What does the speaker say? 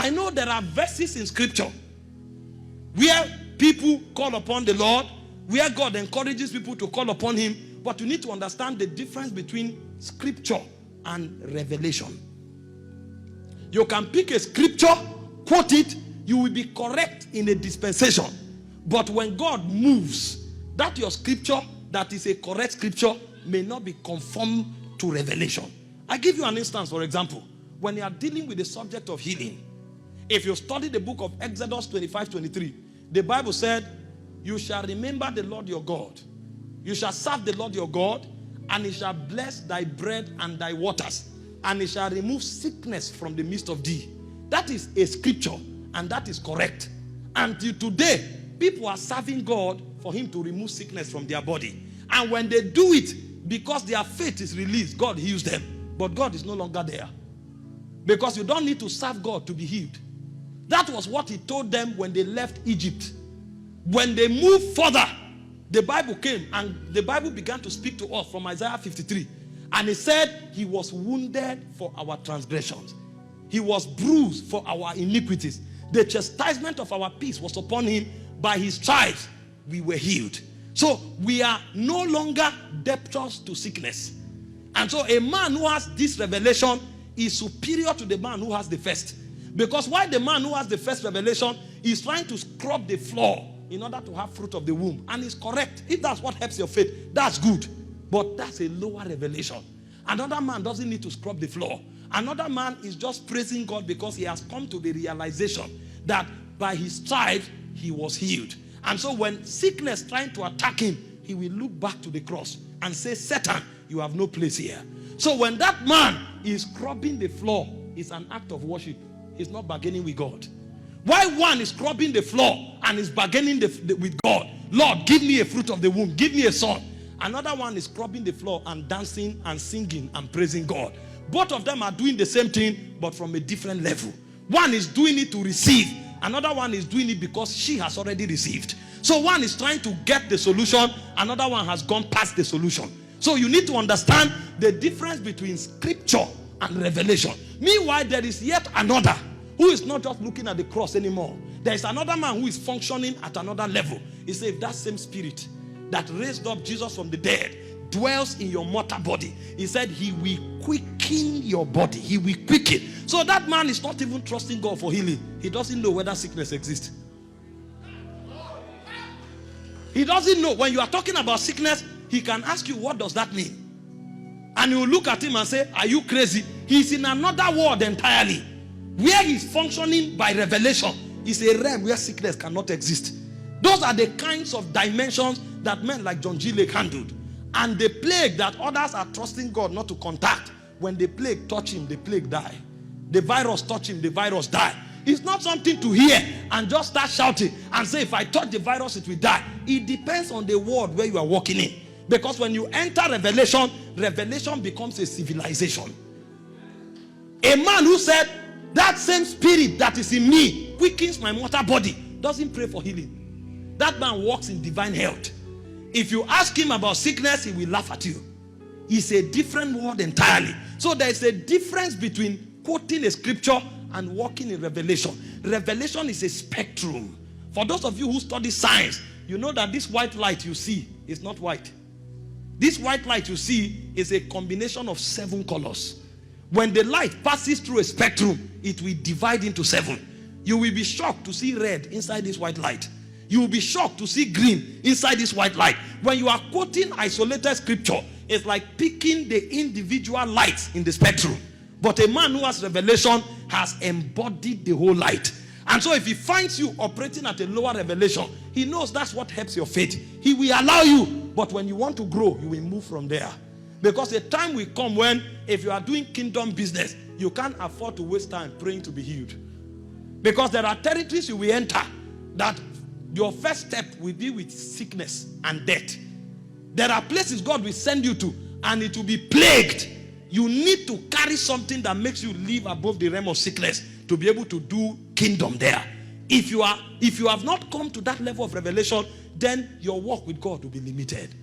I know there are verses in scripture where people call upon the Lord, where God encourages people to call upon him, but you need to understand the difference between scripture and revelation. You can pick a scripture, quote it, you will be correct in a dispensation. But when God moves, that your scripture, that is a correct scripture, may not be conformed to revelation. I give you an instance, for example. When you are dealing with the subject of healing, if you study the book of Exodus 25:23, the Bible said, you shall remember the Lord your God. You shall serve the Lord your God, and he shall bless thy bread and thy waters, and he shall remove sickness from the midst of thee. That is a scripture, and that is correct. Until today, people are serving God for him to remove sickness from their body. And when they do it, because their faith is released, God heals them. But God is no longer there. Because you don't need to serve God to be healed. That was what he told them when they left Egypt. When they moved further, the Bible came and the Bible began to speak to us from Isaiah 53. And it said, he was wounded for our transgressions. He was bruised for our iniquities. The chastisement of our peace was upon him. By his stripes, we were healed. So we are no longer debtors to sickness. And so a man who has this revelation is superior to the man who has the first. Because why the man who has the first revelation is trying to scrub the floor in order to have fruit of the womb. And it's correct. If that's what helps your faith, that's good. But that's a lower revelation. Another man doesn't need to scrub the floor. Another man is just praising God because he has come to the realization that by his stripes, he was healed. And so when sickness trying to attack him, he will look back to the cross and say, Satan, you have no place here. So when that man is scrubbing the floor, it's an act of worship. He's not bargaining with God. Why one is scrubbing the floor and is bargaining with God? Lord, give me a fruit of the womb. Give me a son. Another one is scrubbing the floor and dancing and singing and praising God. Both of them are doing the same thing, but from a different level. One is doing it to receive. Another one is doing it because she has already received. So one is trying to get the solution. Another one has gone past the solution. So you need to understand the difference between scripture and revelation. Meanwhile, there is yet another who is not just looking at the cross anymore. There is another man who is functioning at another level. He said, if that same spirit that raised up Jesus from the dead dwells in your mortal body, he said he will quicken your body. He will quicken. So that man is not even trusting God for healing. He doesn't know whether sickness exists. He doesn't know. When you are talking about sickness, he can ask you, what does that mean? And you will look at him and say, are you crazy? He's in another world entirely. Where he's functioning by revelation is a realm where sickness cannot exist. Those are the kinds of dimensions that men like John G. Lake handled. And the plague that others are trusting God not to contact, when the plague touch him, the plague die. The virus touch him, the virus die. It's not something to hear and just start shouting and say, if I touch the virus, it will die. It depends on the world where you are walking in. Because when you enter revelation, revelation becomes a civilization. A man who said, that same spirit that is in me quickens my mortal body, doesn't pray for healing. That man walks in divine health. If you ask him about sickness, he will laugh at you. It's a different world entirely. So there is a difference between quoting a scripture and walking in revelation. Revelation is a spectrum. For those of you who study science, you know that this white light you see is not white. This white light you see is a combination of 7 colors. When the light passes through a spectrum, it will divide into 7. You will be shocked to see red inside this white light. You will be shocked to see green inside this white light. When you are quoting isolated scripture, it's like picking the individual lights in the spectrum. But a man who has revelation has embodied the whole light. And so if he finds you operating at a lower revelation, he knows that's what helps your faith. He will allow you. But when you want to grow, you will move from there. Because a time will come when, if you are doing kingdom business, you can't afford to waste time praying to be healed. Because there are territories you will enter that your first step will be with sickness and death. There are places God will send you to, and it will be plagued. You need to carry something that makes you live above the realm of sickness to be able to do kingdom there. If you have not come to that level of revelation, then your walk with God will be limited.